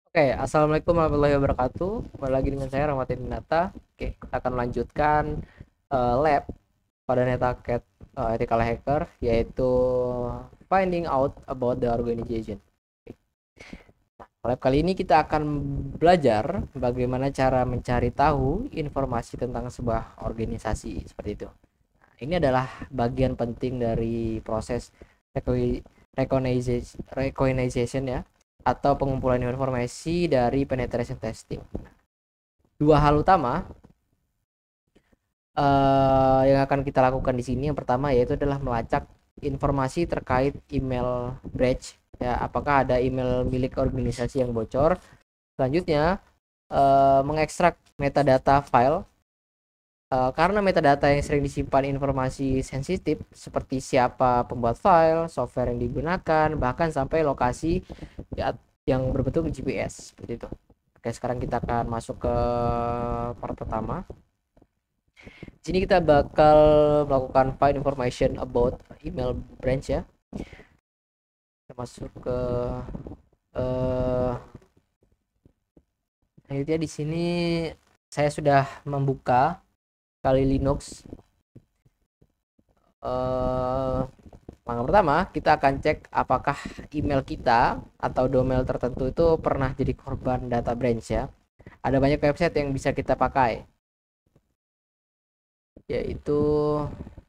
Oke, assalamualaikum warahmatullahi wabarakatuh. Kembali lagi dengan saya Rahmatin Dinata. Oke, kita akan melanjutkan lab pada NetHackett Ethical Hacker, yaitu finding out about the organization. Oke. Lab kali ini kita akan belajar bagaimana cara mencari tahu informasi tentang sebuah organisasi seperti itu. Nah, ini adalah bagian penting dari proses recognition ya, atau pengumpulan informasi dari penetration testing. Dua hal utama yang akan kita lakukan di sini, yang pertama yaitu adalah melacak informasi terkait email breach ya, apakah ada email milik organisasi yang bocor. Selanjutnya mengekstrak metadata file, karena metadata yang sering disimpan informasi sensitif seperti siapa pembuat file, software yang digunakan, bahkan sampai lokasi ya, yang berbentuk GPS seperti itu. Oke, sekarang kita akan masuk ke part pertama. Di sini kita bakal melakukan find information about email branch ya. Kita masuk ke eh akhirnya di sini saya sudah membuka Kali Linux. Langkah pertama, kita akan cek apakah email kita atau domain tertentu itu pernah jadi korban data breach ya. Ada banyak website yang bisa kita pakai, yaitu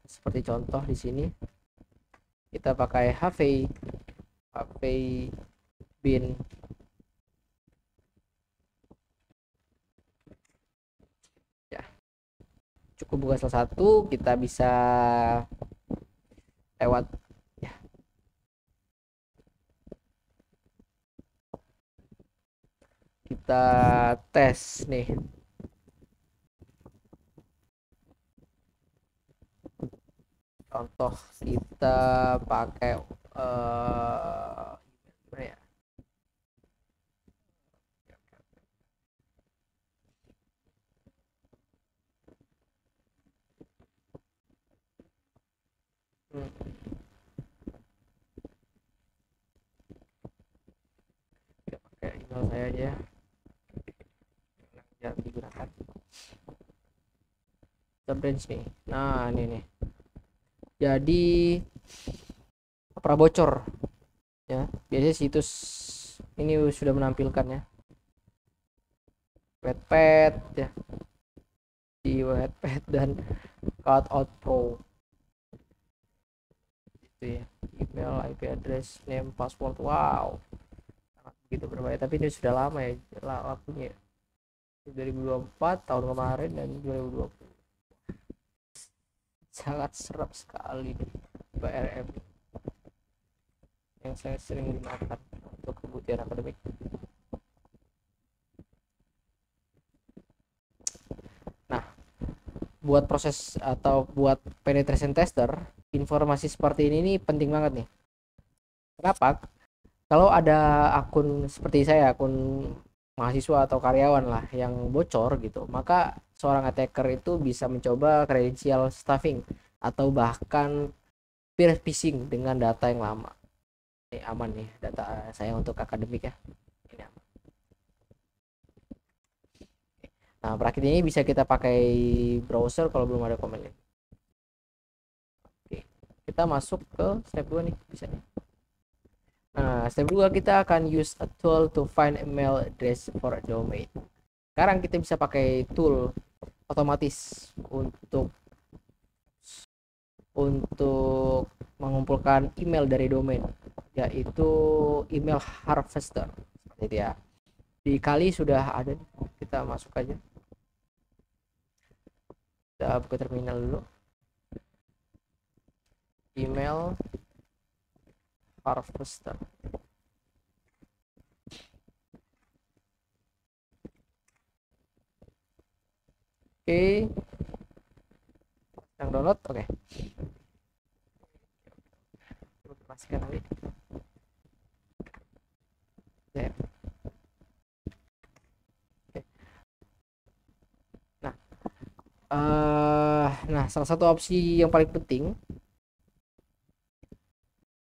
seperti contoh di sini kita pakai Bin ya. Cukup buka salah satu, kita bisa lewat ya. Kita tes nih. Contoh kita pakai gimana ya? Hmm, kita pakai email saya aja yang digunakan. Kita branch nih. Nah, ini nih. Jadi pernah bocor ya. Biasanya situs ini sudah menampilkan ya. Wattpad ya, di Wattpad dan Cutout Pro itu ya. Email, IP address, name, password. Wow, sangat begitu berbahaya. Tapi ini sudah lama ya waktunya. 2024 tahun kemarin dan 2020. Sangat serap sekali nih BRM yang saya sering gunakan untuk kebutuhan akademik. Nah, buat proses atau buat penetration tester, informasi seperti ini nih penting banget nih. Kenapa? Kalau ada akun seperti saya, akun mahasiswa atau karyawan lah yang bocor gitu, maka seorang attacker itu bisa mencoba kredensial stuffing atau bahkan peer phishing dengan data yang lama. Ini aman nih data saya untuk akademik ya. Ini aman. Nah, perakit ini bisa kita pakai browser kalau belum ada komennya. Oke, kita masuk ke step 2 nih, bisa nih. Nah, step 2 kita akan use a tool to find email address for a domain. Sekarang kita bisa pakai tool otomatis untuk mengumpulkan email dari domain, yaitu email harvester seperti itu ya. Di Kali sudah ada, kita masuk aja. Kita buka terminal dulu. Email harvester. Oke, yang download. Oke, pastikan nanti ya. Oke. Nah, nah salah satu opsi yang paling penting,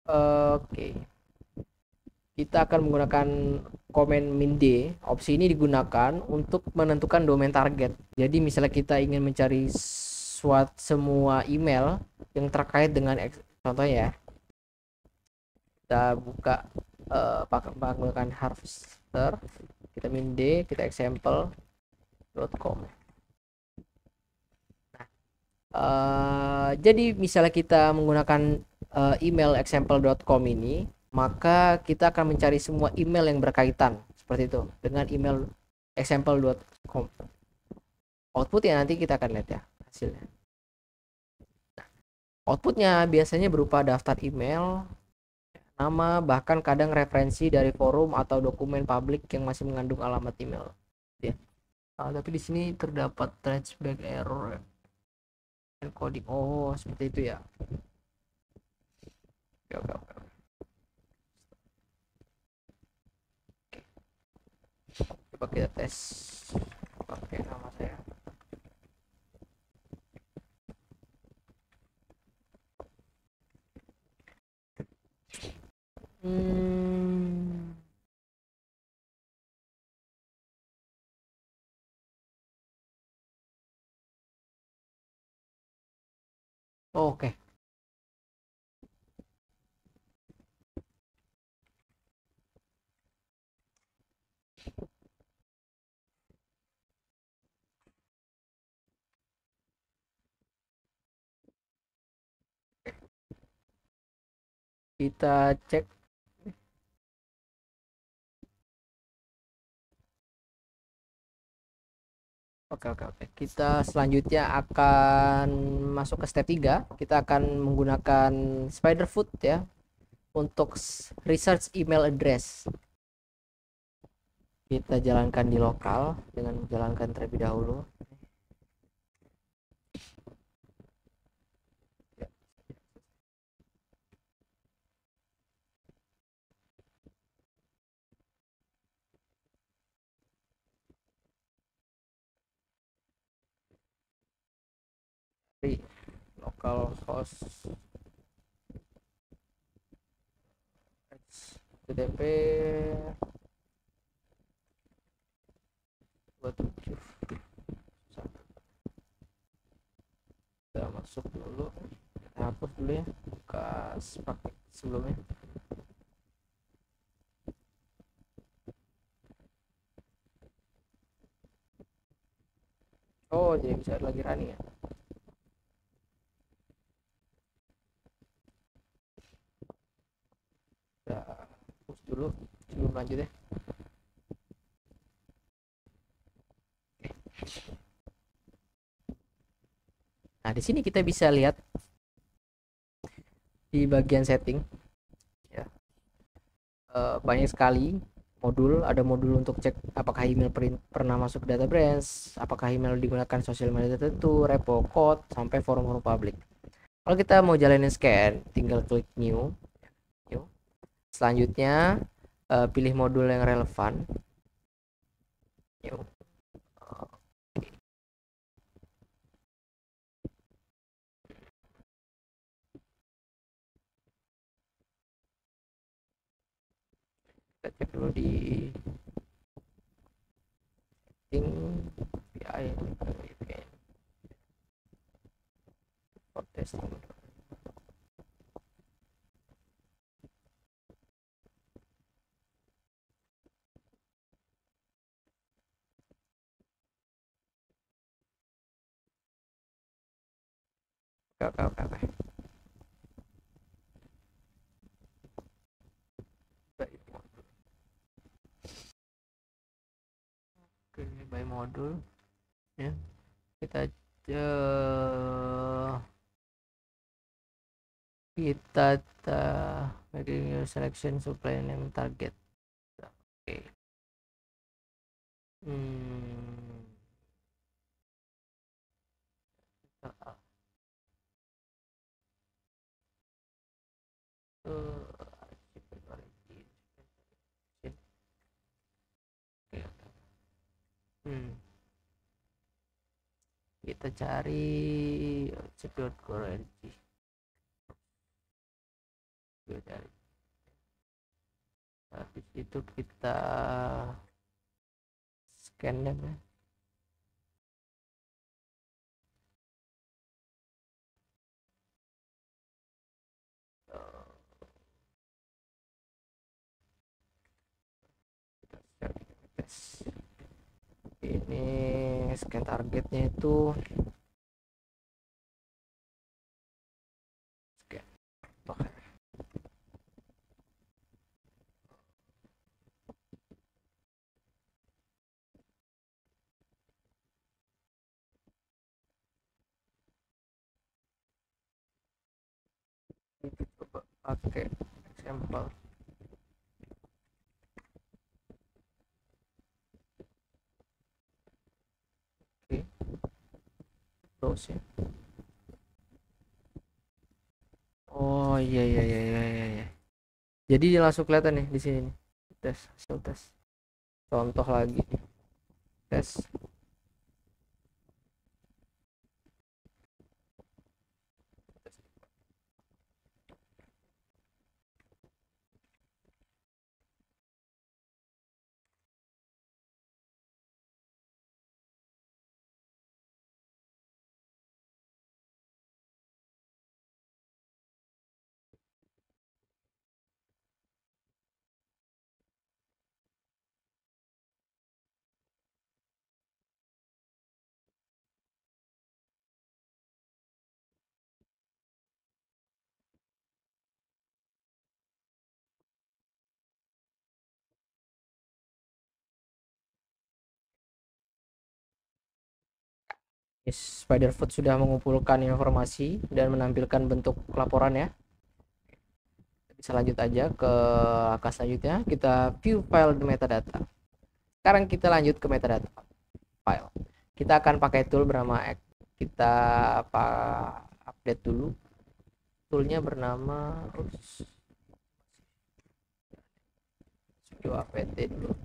oke, kita akan menggunakan komen min D, opsi ini digunakan untuk menentukan domain target. Jadi misalnya kita ingin mencari semua email yang terkait dengan contohnya ya, kita buka menggunakan Harvester, kita min D, kita example.com. Jadi misalnya kita menggunakan email example.com ini, maka kita akan mencari semua email yang berkaitan seperti itu dengan email example.com. Outputnya nanti kita akan lihat ya hasilnya. Outputnya biasanya berupa daftar email, nama, bahkan kadang referensi dari forum atau dokumen publik yang masih mengandung alamat email. Ya. Tapi di sini terdapat traceback error. Encoding, oh seperti itu ya. Oke. Coba kita tes pakai nama saya. Oke. Kita cek. Oke. Kita selanjutnya akan masuk ke step 3. Kita akan menggunakan Spiderfoot ya untuk research email address. Kita jalankan di lokal dengan menjalankan terlebih dahulu. Di localhost HTTP 27. Kita masuk dulu, kita hapus dulu ya bekas pakai sebelumnya. Oh jadi bisa lagi running ya. Kita hapus dulu sebelum lanjut ya. Nah di sini kita bisa lihat di bagian setting ya, banyak sekali modul. Ada modul untuk cek apakah email pernah masuk ke data branch, apakah email digunakan sosial media tertentu, repo code, sampai forum-forum publik. Kalau kita mau jalanin scan, tinggal klik new. Selanjutnya pilih modul yang relevan. New. Kita cek dulu di setting API for testing. Oke. Oke, by modul ya. Kita making your selection supply name target. Oke. Kita cari cek.org. Kita cari Habis itu kita scan ya. Ini scan targetnya itu scan. Oke. Kita coba pakai sampel. Oke, terus ya. Oh iya iya iya iya iya, iya. Jadi langsung kelihatan nih di sini nih. Tes, hasil tes. Contoh lagi nih. Tes. Spiderfoot sudah mengumpulkan informasi dan menampilkan bentuk laporan ya. Bisa lanjut aja ke langkah selanjutnya, kita view file metadata. Sekarang kita lanjut ke metadata file. Kita akan pakai tool bernama kita apa update dulu. Toolnya bernama sudo apt dulu.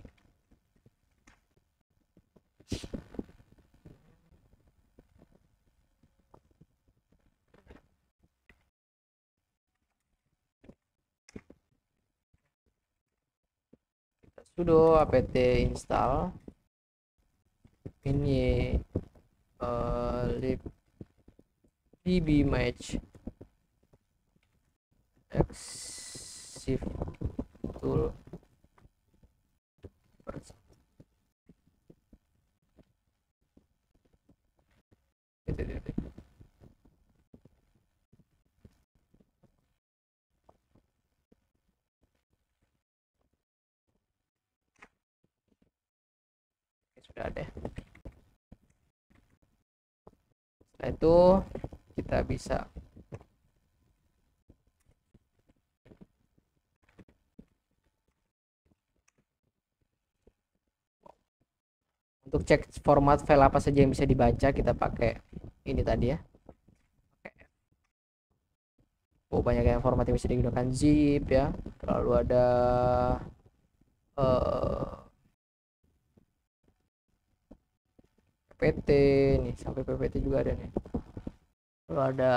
Sudo apt install ini libdbmatch exif tool sudah ada. Setelah itu kita bisa untuk cek format file apa saja yang bisa dibaca, kita pakai ini tadi ya. Oh, banyak yang format yang bisa digunakan, zip ya, lalu ada ppt nih, sampai ppt juga ada nih, lalu ada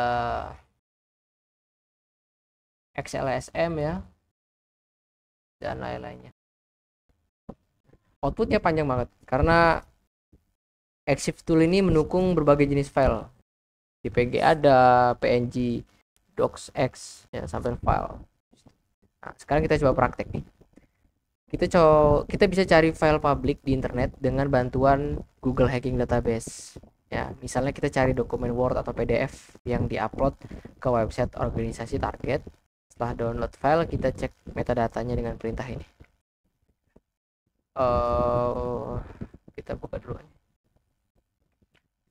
xlsm ya, dan lain-lainnya. Outputnya panjang banget karena exif tool ini mendukung berbagai jenis file. JPG ada, PNG, docx ya, sampai file. Nah, sekarang kita coba praktek nih. Kita bisa cari file publik di internet dengan bantuan Google Hacking Database. Ya, misalnya kita cari dokumen Word atau PDF yang diupload ke website organisasi target. Setelah download file, kita cek metadatanya dengan perintah ini. Uh, kita buka dulu.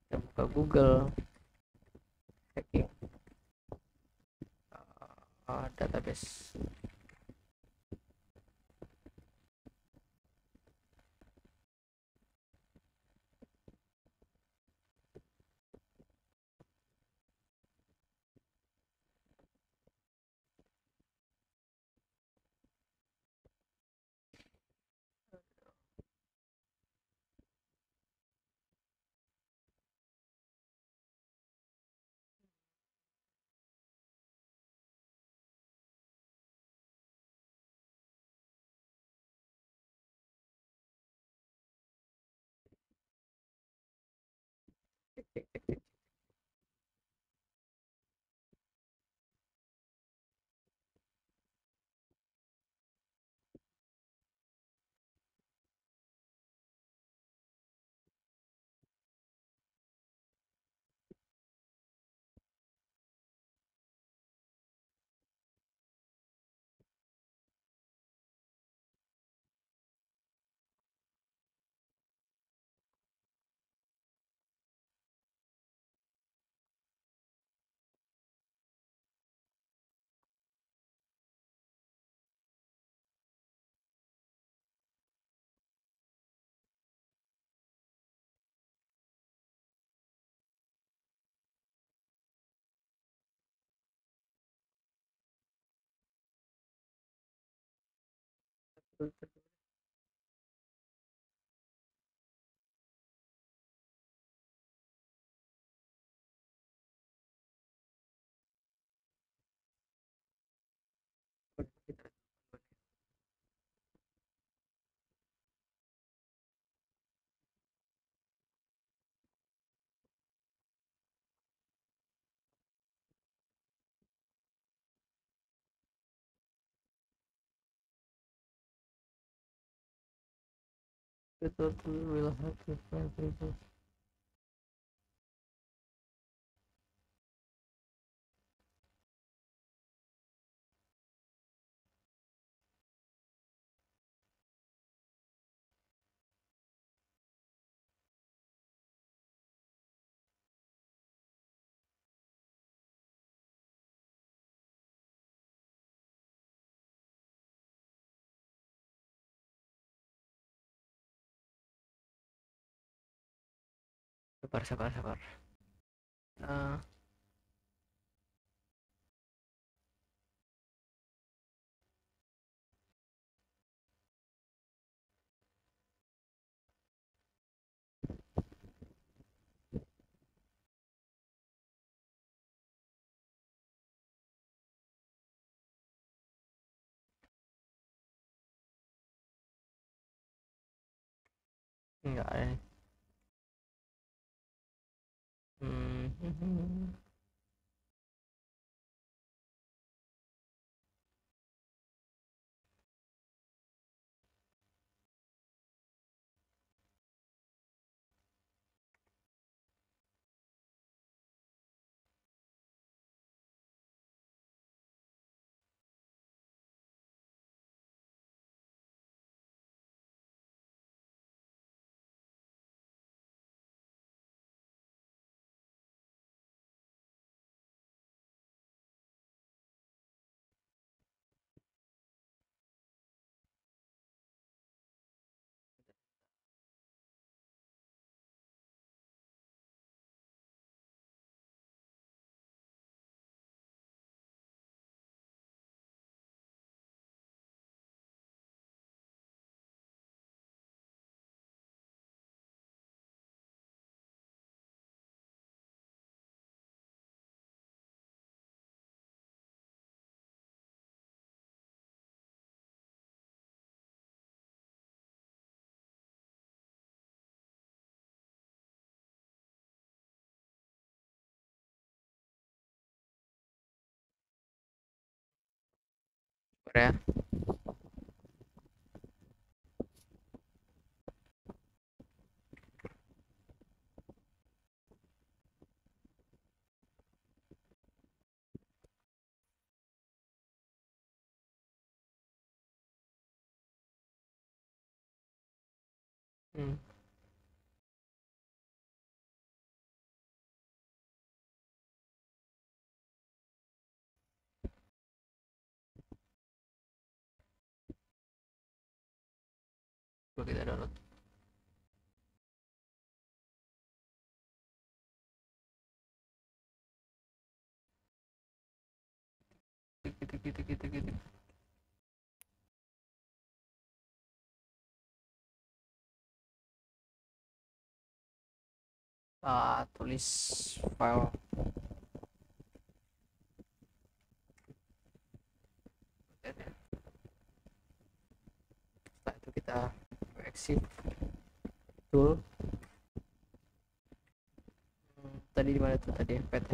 Kita buka Google Hacking Database. Cek, cek, cek. Betul, will have to find people. Sabar, sabar, sabar. Ah, enggak ada nih. Hmm. Sabar ya. Hmm. Coba kita download. Gitu, gitu, gitu, gitu. Tulis file. Setelah itu kita exit tool. tadi di mana tuh tadi PT.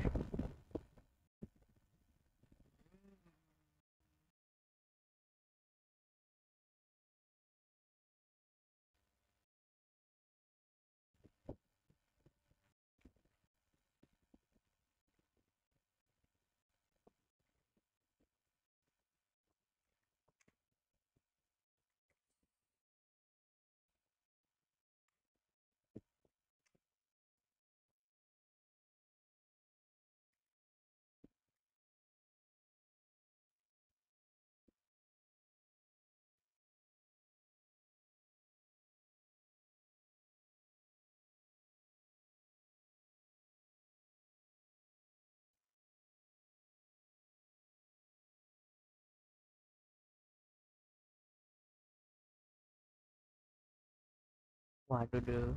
Waduh deh.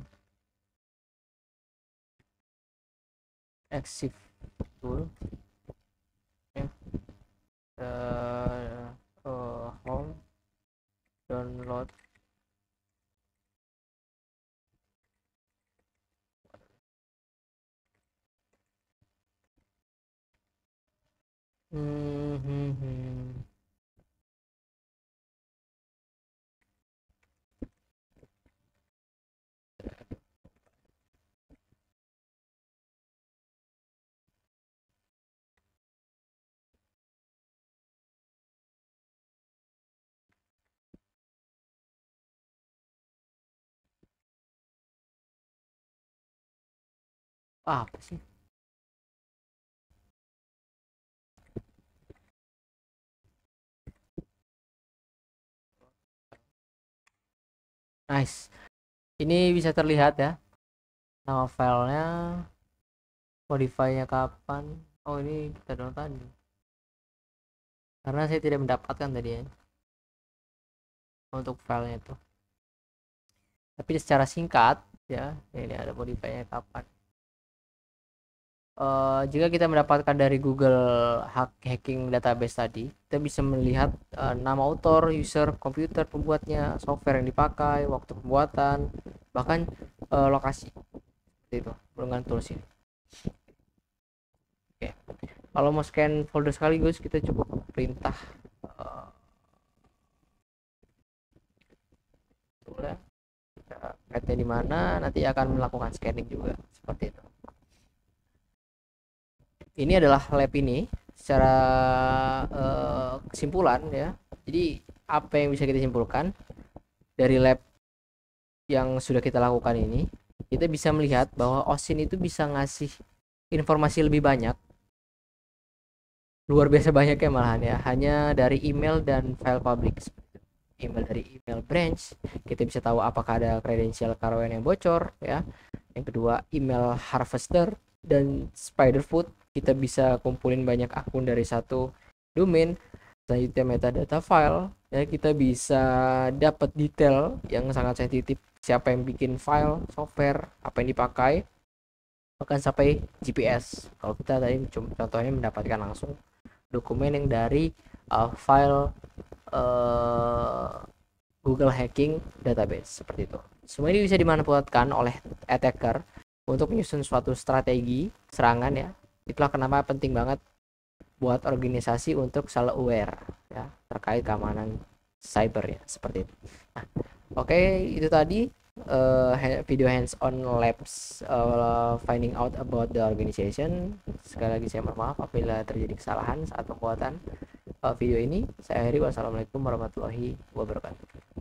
Exif tool ya. Home download. Hmm, hmm, hmm. Apa sih? Nice. Ini bisa terlihat ya. Nama filenya, modify-nya kapan. Oh, ini kita download tadi. Karena saya tidak mendapatkan tadi ya untuk filenya itu. Tapi secara singkat ya, ini ada modify-nya kapan. Jika kita mendapatkan dari Google Hacking Database tadi, kita bisa melihat nama author, user, komputer pembuatnya, software yang dipakai, waktu pembuatan, bahkan lokasi. Seperti itu, dengan tools ini. Oke. Kalau mau scan folder sekaligus, kita cukup perintah petnya di mana, nanti akan melakukan scanning juga, seperti itu. Ini adalah lab ini secara kesimpulan ya. Jadi apa yang bisa kita simpulkan dari lab yang sudah kita lakukan ini, kita bisa melihat bahwa OSINT itu bisa ngasih informasi lebih banyak, luar biasa banyak ya malahan ya, hanya dari email dan file public. Email dari email branch, kita bisa tahu apakah ada kredensial karyawan yang bocor ya. Yang kedua, email harvester dan Spiderfoot, kita bisa kumpulin banyak akun dari satu domain. Selanjutnya metadata file ya, kita bisa dapat detail yang sangat sensitif, siapa yang bikin file, software, apa yang dipakai, bahkan sampai GPS. Kalau kita tadi contohnya mendapatkan langsung dokumen yang dari file Google Hacking Database, seperti itu. Semua ini bisa dimanfaatkan oleh attacker untuk menyusun suatu strategi serangan ya. Itulah kenapa penting banget buat organisasi untuk selalu aware ya terkait keamanan cyber ya, seperti itu. Nah, oke, itu tadi video hands on labs finding out about the organization. Sekali lagi saya mohon maaf apabila terjadi kesalahan saat pembuatan video ini. Saya akhiri, wassalamualaikum warahmatullahi wabarakatuh.